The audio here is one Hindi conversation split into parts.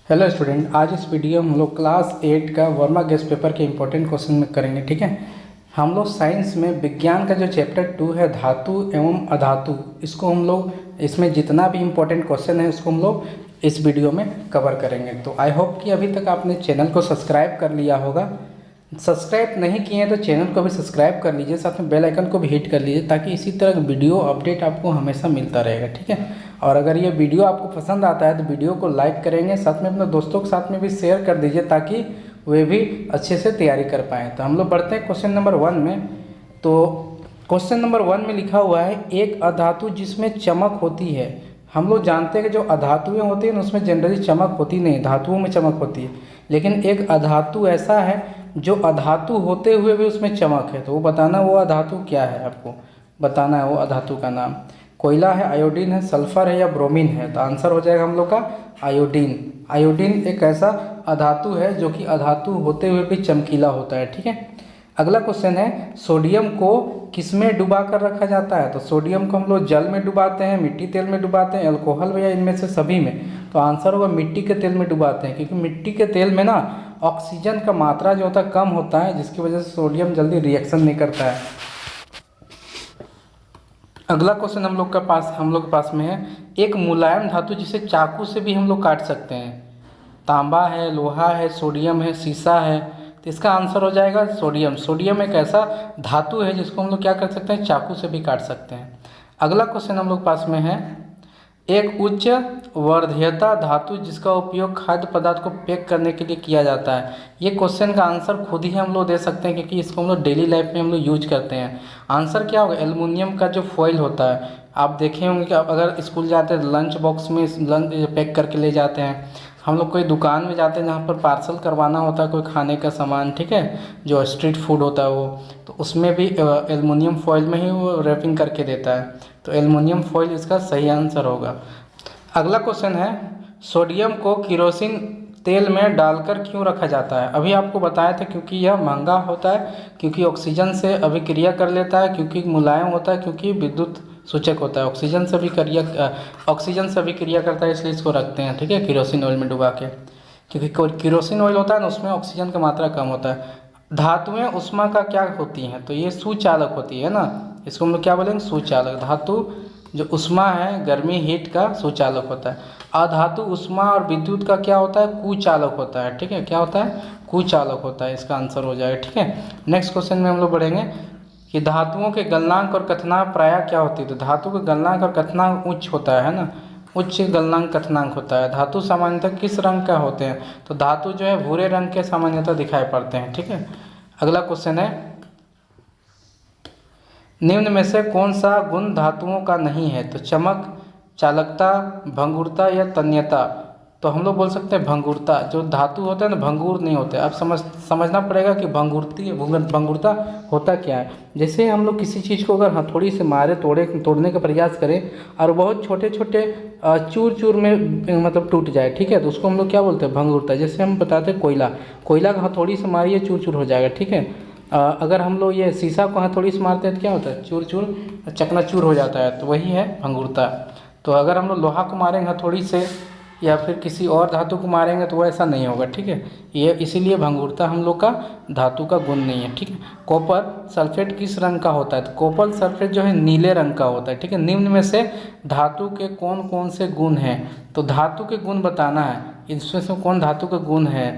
हेलो स्टूडेंट, आज इस वीडियो में हम लोग क्लास 8 का वर्मा गेस पेपर के इम्पोर्टेंट क्वेश्चन में करेंगे। ठीक है, हम लोग साइंस में विज्ञान का जो चैप्टर 2 है धातु एवं अधातु, इसको हम लोग इसमें जितना भी इम्पोर्टेंट क्वेश्चन है उसको हम लोग इस वीडियो में कवर करेंगे। तो आई होप कि अभी तक आपने चैनल को सब्सक्राइब कर लिया होगा। सब्सक्राइब नहीं किए हैं तो चैनल को भी सब्सक्राइब कर लीजिए, साथ में बेल आइकन को भी हिट कर लीजिए ताकि इसी तरह का वीडियो अपडेट आपको हमेशा मिलता रहेगा। ठीक है, और अगर ये वीडियो आपको पसंद आता है तो वीडियो को लाइक करेंगे, साथ में अपने दोस्तों के साथ में भी शेयर कर दीजिए ताकि वे भी अच्छे से तैयारी कर पाएँ। तो हम लोग बढ़ते हैं क्वेश्चन नंबर 1 में। तो क्वेश्चन नंबर 1 में लिखा हुआ है एक अधातु जिसमें चमक होती है। हम लोग जानते हैं कि जो अधातुएँ होती हैं ना उसमें जनरली चमक होती नहीं, धातुओं में चमक होती है, लेकिन एक अधातु ऐसा है जो अधातु होते हुए भी उसमें चमक है। तो वो बताना वो अधातु क्या है, आपको बताना है वो अधातु का नाम। कोयला है, आयोडीन है, सल्फर है या ब्रोमीन है। तो आंसर हो जाएगा हम लोग का आयोडीन। आयोडीन एक ऐसा अधातु है जो कि अधातु होते हुए भी चमकीला होता है। ठीक है, अगला क्वेश्चन है सोडियम को किसमें डुबा कर रखा जाता है। तो सोडियम को हम लोग जल में डुबाते हैं, मिट्टी तेल में डुबाते हैं, अल्कोहल में, या इनमें से सभी में। तो आंसर होगा मिट्टी के तेल में डुबाते हैं, क्योंकि मिट्टी के तेल में ना ऑक्सीजन का मात्रा जो होता है कम होता है, जिसकी वजह से सोडियम जल्दी रिएक्शन नहीं करता है। अगला क्वेश्चन हम लोग के पास में है एक मुलायम धातु जिसे चाकू से भी हम लोग काट सकते हैं। तांबा है, लोहा है, सोडियम है, सीसा है। तो इसका आंसर हो जाएगा सोडियम। सोडियम एक ऐसा धातु है जिसको हम लोग क्या कर सकते हैं, चाकू से भी काट सकते हैं। अगला क्वेश्चन हम लोग पास में है एक उच्च वर्धीयता धातु जिसका उपयोग खाद्य पदार्थ को पैक करने के लिए किया जाता है। ये क्वेश्चन का आंसर खुद ही हम लोग दे सकते हैं क्योंकि इसको हम लोग डेली लाइफ में हम लोग यूज करते हैं। आंसर क्या होगा, एल्युमिनियम का जो फॉइल होता है। आप देखे होंगे कि आप अगर स्कूल जाते हैं लंच बॉक्स में लंच पैक करके ले जाते हैं। हम लोग कोई दुकान में जाते हैं जहाँ पर पार्सल करवाना होता है कोई खाने का सामान, ठीक है, जो स्ट्रीट फूड होता है वो, तो उसमें भी एल्युमिनियम फॉइल में ही वो रैपिंग करके देता है। तो एल्युमिनियम फॉइल इसका सही आंसर होगा। अगला क्वेश्चन है सोडियम को केरोसिन तेल में डालकर क्यों रखा जाता है। अभी आपको बताया था क्योंकि यह महंगा होता है, क्योंकि ऑक्सीजन से अभिक्रिया कर लेता है, क्योंकि मुलायम होता है, क्योंकि विद्युत सूचक होता है। ऑक्सीजन से भी क्रिया करता है, इसलिए इसको रखते हैं। ठीक है, केरोसिन ऑयल में डुबा के, क्योंकि केरोसिन ऑयल होता है ना उसमें ऑक्सीजन का मात्रा कम होता है। धातुएं उष्मा का क्या होती हैं, तो ये सुचालक होती है ना, इसको हम लोग क्या बोलेंगे, सुचालक। धातु जो उष्मा है, गर्मी, हीट का सुचालक होता है। अधातु उष्मा और विद्युत का क्या होता है, कुचालक होता है। ठीक है, क्या होता है, कुचालक होता है। इसका आंसर हो जाएगा। ठीक है, नेक्स्ट क्वेश्चन में हम लोग बढ़ेंगे कि धातुओं के गलनांक और कथनांक प्रायः क्या होती है। तो धातु का गलनांक और कथनांक उच्च होता है ना, उच्च गलनांक कथनांक होता है। धातु सामान्यतः किस रंग का होते हैं, तो धातु जो है भूरे रंग के सामान्यतः दिखाई पड़ते हैं। ठीक है, अगला क्वेश्चन है निम्न में से कौन सा गुण धातुओं का नहीं है। तो चमक, चालकता, भंगुरता या तन्यता। तो हम लोग बोल सकते हैं भंगुरता। जो धातु होता है ना भंगुर नहीं होते। अब समझना पड़ेगा कि भंगुरता होता क्या है। जैसे हम लोग किसी चीज़ को अगर हथौड़ी से मारे, तोड़ने का प्रयास करें और बहुत छोटे छोटे चूर चूर में मतलब टूट जाए, ठीक है, तो उसको हम लोग क्या बोलते हैं, भंगुरता। जैसे हम बताते हैं कोयला का हथौड़ी से मारिए चूर चूर हो जाएगा। ठीक है, अगर हम लोग ये शीशा को हथौड़ी से मारते हैं तो क्या होता है, चूर चूर चकनाचूर हो जाता है, तो वही है भंगुरता। तो अगर हम लोग लोहा को मारेंगे हथौड़ी से या फिर किसी और धातु को मारेंगे तो वो ऐसा नहीं होगा। ठीक है, ये इसीलिए भंगुरता हम लोग का धातु का गुण नहीं है। ठीक है, कॉपर सल्फेट किस रंग का होता है। तो कॉपर सल्फेट जो है नीले रंग का होता है। ठीक है, निम्न में से धातु के कौन कौन से गुण हैं। तो धातु के गुण बताना है, इसमें से कौन धातु के गुण है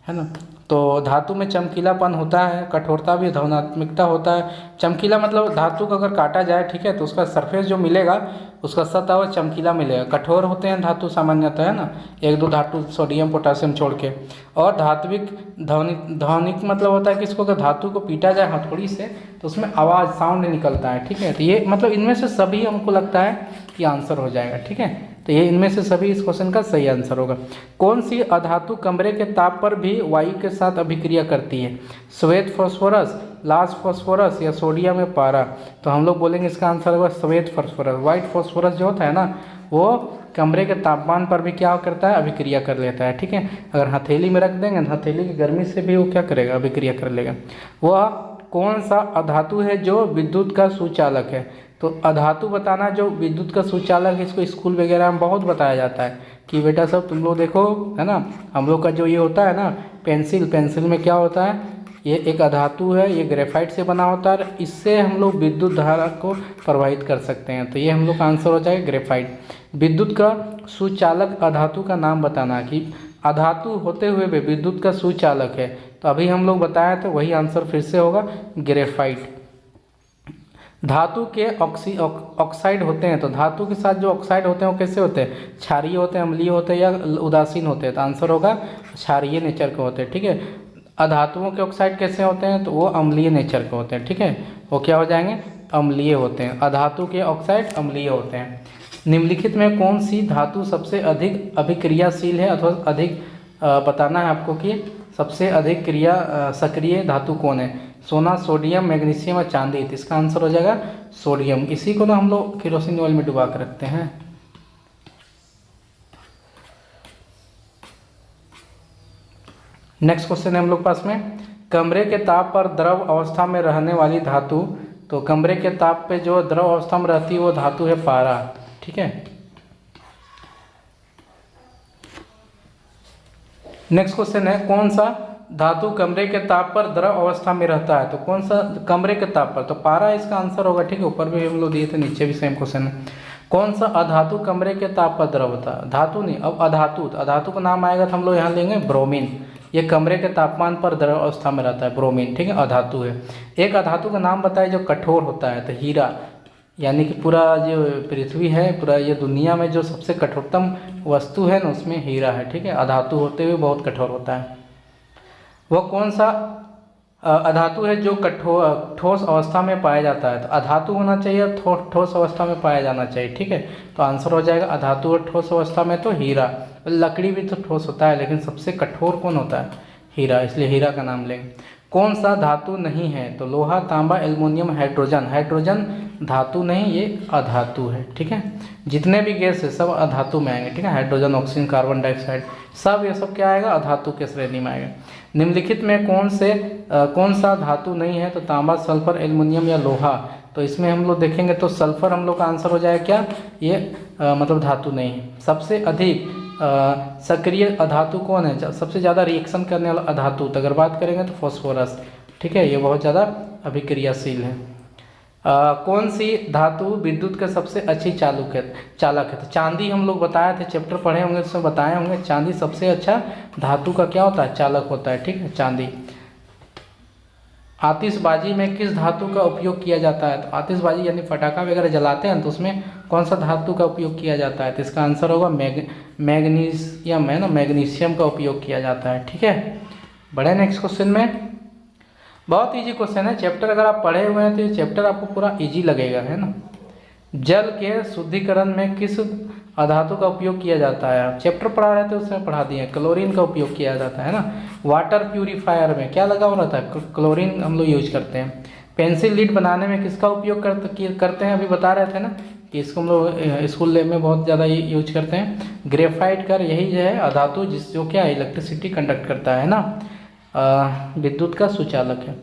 ना। तो धातु में चमकीलापन होता है, कठोरता भी, धनात्मकता होता है। चमकीला मतलब धातु को अगर काटा जाए, ठीक है, तो उसका सरफेस जो मिलेगा उसका सतह वो चमकीला मिलेगा। कठोर होते हैं धातु सामान्यतः, है ना, एक दो धातु सोडियम पोटासियम छोड़ के। और धात्विक ध्वनिक मतलब होता है कि इसको अगर धातु को पीटा जाए हथौड़ी से तो उसमें आवाज़, साउंड निकलता है। ठीक है, तो ये मतलब इनमें से सभी हमको लगता है कि आंसर हो जाएगा। ठीक है, तो ये इनमें से सभी इस क्वेश्चन का सही आंसर होगा। कौन सी अधातु कमरे के ताप पर भी वायु के साथ अभिक्रिया करती है। श्वेत फास्फोरस, लाल फास्फोरस या सोडियम या पारा। तो हम लोग बोलेंगे इसका आंसर होगा श्वेत फास्फोरस। वाइट फास्फोरस जो होता है ना वो कमरे के तापमान पर भी क्या करता है, अभिक्रिया कर लेता है। ठीक है, अगर हथेली में रख देंगे, हथेली की गर्मी से भी वो क्या करेगा, अभिक्रिया कर लेगा। वह कौन सा अधातु है जो विद्युत का सुचालक है। तो अधातु बताना जो विद्युत का सुचालक है, इसको स्कूल वगैरह में बहुत बताया जाता है। कि बेटा सब तुम लोग देखो, है ना, हम लोग का जो ये होता है ना पेंसिल, पेंसिल में क्या होता है, ये एक अधातु है, ये ग्रेफाइट से बना होता है, इससे हम लोग विद्युत धारा को प्रवाहित कर सकते हैं। तो ये हम लोग का आंसर हो जाएगा ग्रेफाइट। विद्युत का सुचालक अधातु का नाम बताना, कि अधातु होते हुए भी विद्युत का सुचालक है, तो अभी हम लोग बताया तो वही आंसर फिर से होगा ग्रेफाइट। धातु के ऑक्साइड होते हैं, तो धातु के साथ जो ऑक्साइड होते हैं वो कैसे होते हैं, क्षारीय होते हैं, अम्लीय होते हैं या उदासीन होते हैं, तो आंसर होगा क्षारीय नेचर के होते हैं। ठीक है, अधातुओं के ऑक्साइड कैसे होते हैं, तो वो अम्लीय नेचर के होते हैं। ठीक है, वो क्या हो जाएंगे, अम्लीय होते हैं। अधातु के ऑक्साइड अम्लीय होते हैं। निम्नलिखित में कौन सी धातु सबसे अधिक अभिक्रियाशील है, अथवा अधिक बताना है आपको कि सबसे अधिक सक्रिय धातु कौन है। सोना, सोडियम, मैग्नीशियम और चांदी। तो इसका आंसर हो जाएगा सोडियम। इसी को ना हम लोग केरोसिन ऑयल में डुबा कर रखते हैं। नेक्स्ट क्वेश्चन है हम लोग पास में, कमरे के ताप पर द्रव अवस्था में रहने वाली धातु। तो कमरे के ताप पे जो द्रव अवस्था में रहती है वो धातु है पारा। ठीक है, नेक्स्ट क्वेश्चन है, कौन सा धातु कमरे के ताप पर द्रव अवस्था में रहता है। तो कौन सा कमरे के ताप पर, तो पारा इसका आंसर होगा। ठीक है, ऊपर भी हम लोग दिए थे, नीचे भी सेम क्वेश्चन है। कौन सा अधातु कमरे के ताप पर द्रव होता है, धातु नहीं, अब अधातु, तो अधातु का नाम आएगा तो हम लोग यहाँ लेंगे ब्रोमीन। ये कमरे के तापमान पर द्रव अवस्था में रहता है, ब्रोमीन। ठीक है, अधातु है। एक अधातु का नाम बताए जो कठोर होता है, तो हीरा, यानी कि पूरा जो पृथ्वी है, पूरा ये दुनिया में जो सबसे कठोरतम वस्तु है ना उसमें हीरा है। ठीक है, अधातु होते हुए बहुत कठोर होता है। वह कौन सा अधातु है जो ठोस अवस्था में पाया जाता है। तो अधातु होना चाहिए, ठोस अवस्था में पाया जाना चाहिए। ठीक है, तो आंसर हो जाएगा अधातु और ठोस अवस्था में तो हीरा। लकड़ी भी तो ठोस होता है, लेकिन सबसे कठोर कौन होता है, हीरा, इसलिए हीरा का नाम लेंगे। कौन सा धातु नहीं है, तो लोहा, तांबा, एल्युमिनियम, हाइड्रोजन। हाइड्रोजन धातु नहीं, ये अधातु है। ठीक है, जितने भी गैस है सब अधातु में आएंगे। ठीक है, हाइड्रोजन, ऑक्सीजन, कार्बन डाइऑक्साइड, सब ये सब क्या आएगा, अधातु के श्रेणी में आएगा। निम्नलिखित में कौन सा धातु नहीं है, तो तांबा, सल्फर, एल्युमिनियम या लोहा। तो इसमें हम लोग देखेंगे तो सल्फर हम लोग का आंसर हो जाएगा क्या, ये मतलब धातु नहीं है। सबसे अधिक सक्रिय अधातु कौन है, सबसे ज़्यादा रिएक्शन करने वाला अधातु, तो अगर बात करेंगे तो फॉस्फोरस। ठीक है, ये बहुत ज़्यादा अभिक्रियाशील है। कौन सी धातु विद्युत के सबसे अच्छी चालक है, तो चांदी हम लोग बताए थे, चैप्टर पढ़े होंगे उसमें बताए होंगे, चांदी सबसे अच्छा धातु का क्या होता है, चालक होता है। ठीक है, चांदी। आतिशबाजी में किस धातु का उपयोग किया जाता है, तो आतिशबाजी यानी पटाखा वगैरह जलाते हैं तो उसमें कौन सा धातु का उपयोग किया जाता है, तो इसका आंसर होगा मैग्नीशियम है ना, मैग्नीशियम का उपयोग किया जाता है। ठीक है, बढ़े नेक्स्ट क्वेश्चन में। बहुत इजी क्वेश्चन है, चैप्टर अगर आप पढ़े हुए हैं तो ये चैप्टर आपको पूरा इजी लगेगा, है ना। जल के शुद्धिकरण में किस अधातु का उपयोग किया जाता है, चैप्टर पढ़ा रहे थे उसमें पढ़ा दिए, क्लोरीन का उपयोग किया जाता है ना। वाटर प्यूरीफायर में क्या लगा हुआ रहता है, क्लोरीन हम लोग यूज करते हैं। पेंसिल लीड बनाने में किसका उपयोग करते हैं, अभी बता रहे थे ना कि इसको हम लोग स्कूल लैब में बहुत ज़्यादा यूज करते हैं। ग्रेफाइट का यही जो है अधातु जो क्या इलेक्ट्रिसिटी कंडक्ट करता है ना, विद्युत का सुचालक है।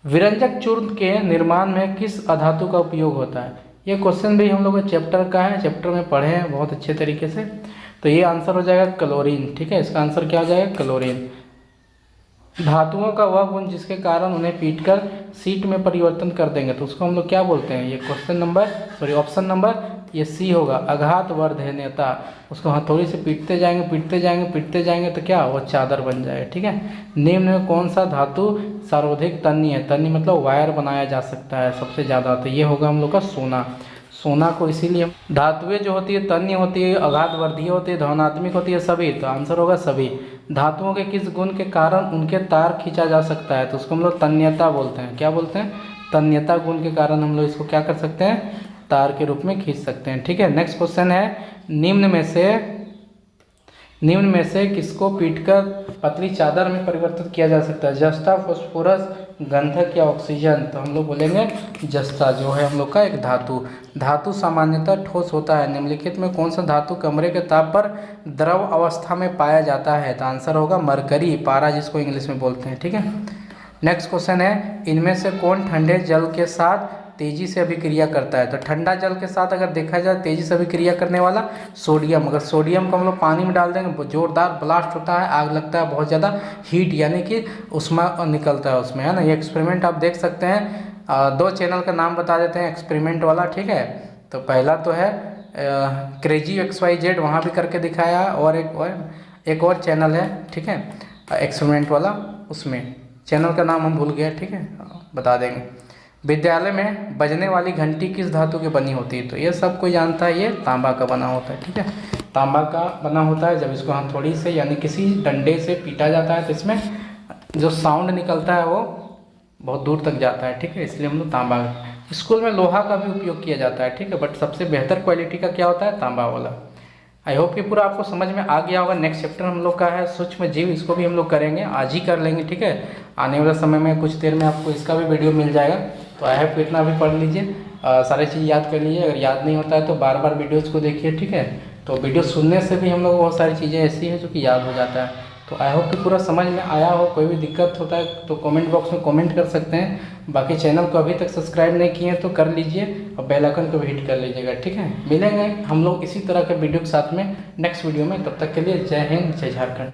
विरंजक चूर्ण के निर्माण में किस अधातु का उपयोग होता है, ये क्वेश्चन भी हम लोग चैप्टर का है, चैप्टर में पढ़े हैं बहुत अच्छे तरीके से। तो ये आंसर हो जाएगा क्लोरीन। ठीक है, इसका आंसर क्या हो जाएगा, क्लोरीन। धातुओं का वह गुण जिसके कारण उन्हें पीटकर सीट में परिवर्तन कर देंगे, तो उसको हम लोग क्या बोलते हैं, ये ऑप्शन नंबर ये सी होगा, आघात वर्धनीयता। उसको हथौड़ी से पीटते जाएंगे तो क्या, वो चादर बन जाए। ठीक है, निम्न में कौन सा धातु सर्वाधिक तन्य है, तन्य मतलब वायर बनाया जा सकता है सबसे ज़्यादा, तो ये होगा हम लोग का सोना। सोना को इसीलिए धातुएं जो होती है तन्य होती है, आघात वर्धीय होती है, ध्वनात्मक होती है, सभी, तो आंसर होगा सभी। धातुओं के किस गुण के कारण उनके तार खींचा जा सकता है, तो उसको हम लोग तन्यता बोलते हैं। क्या बोलते हैं, तन्यता गुण के कारण हम लोग इसको क्या कर सकते हैं, तार के रूप में खींच सकते हैं। ठीक है, नेक्स्ट क्वेश्चन है, निम्न में से किसको पीटकर पतली चादर में परिवर्तित किया जा सकता है, जस्ता, फास्फोरस, गंधक या ऑक्सीजन। तो हम लोग बोलेंगे जस्ता, जो है हम लोग का एक धातु सामान्यतः ठोस होता है। निम्नलिखित में कौन सा धातु कमरे के ताप पर द्रव अवस्था में पाया जाता है, तो आंसर होगा मरकरी, पारा जिसको इंग्लिश में बोलते हैं। ठीक है, नेक्स्ट क्वेश्चन है, इनमें से कौन ठंडे जल के साथ तेज़ी से अभिक्रिया करता है। तो ठंडा जल के साथ अगर देखा जाए तेज़ी से अभिक्रिया करने वाला सोडियम, अगर सोडियम को हम लोग पानी में डाल देंगे जोरदार ब्लास्ट होता है, आग लगता है, बहुत ज़्यादा हीट यानी कि उष्मा निकलता है उसमें, है ना। ये एक्सपेरिमेंट आप देख सकते हैं। 2 चैनल का नाम बता देते हैं एक्सपेरिमेंट वाला, ठीक है। तो पहला तो है क्रेजी XYZ, वहाँ भी करके दिखाया, और एक और चैनल है, ठीक है, एक्सपेरिमेंट वाला, उसमें चैनल का नाम हम भूल गए, ठीक है, बता देंगे। विद्यालय में बजने वाली घंटी किस धातु की बनी होती है? तो ये सब कोई जानता है, ये तांबा का बना होता है, ठीक है, तांबा का बना होता है। जब इसको हम थोड़ी से यानी किसी डंडे से पीटा जाता है तो इसमें जो साउंड निकलता है वो बहुत दूर तक जाता है, ठीक है, इसलिए हम लोग तांबा। स्कूल में लोहा का भी उपयोग किया जाता है, ठीक है, बट सबसे बेहतर क्वालिटी का क्या होता है? तांबा वाला। आई होप कि पूरा आपको समझ में आ गया होगा। नेक्स्ट चैप्टर हम लोग का है सूक्ष्म जीव, इसको भी हम लोग करेंगे, आज ही कर लेंगे, ठीक है। आने वाले समय में कुछ देर में आपको इसका भी वीडियो मिल जाएगा। तो आई होप इतना भी पढ़ लीजिए, सारी चीज़ याद कर लीजिए। अगर याद नहीं होता है तो बार बार वीडियोज़ को देखिए, ठीक है। तो वीडियो सुनने से भी हम लोग बहुत सारी चीज़ें ऐसी हैं जो कि याद हो जाता है। तो आई होप कि पूरा समझ में आया हो। कोई भी दिक्कत होता है तो कमेंट बॉक्स में कमेंट कर सकते हैं। बाकी चैनल को अभी तक सब्सक्राइब नहीं किए हैं तो कर लीजिए, और बेल आइकन को भी हिट कर लीजिएगा, ठीक है। मिलेंगे हम लोग इसी तरह के वीडियो के साथ में नेक्स्ट वीडियो में। तब तक के लिए जय हिंद, जय झारखंड।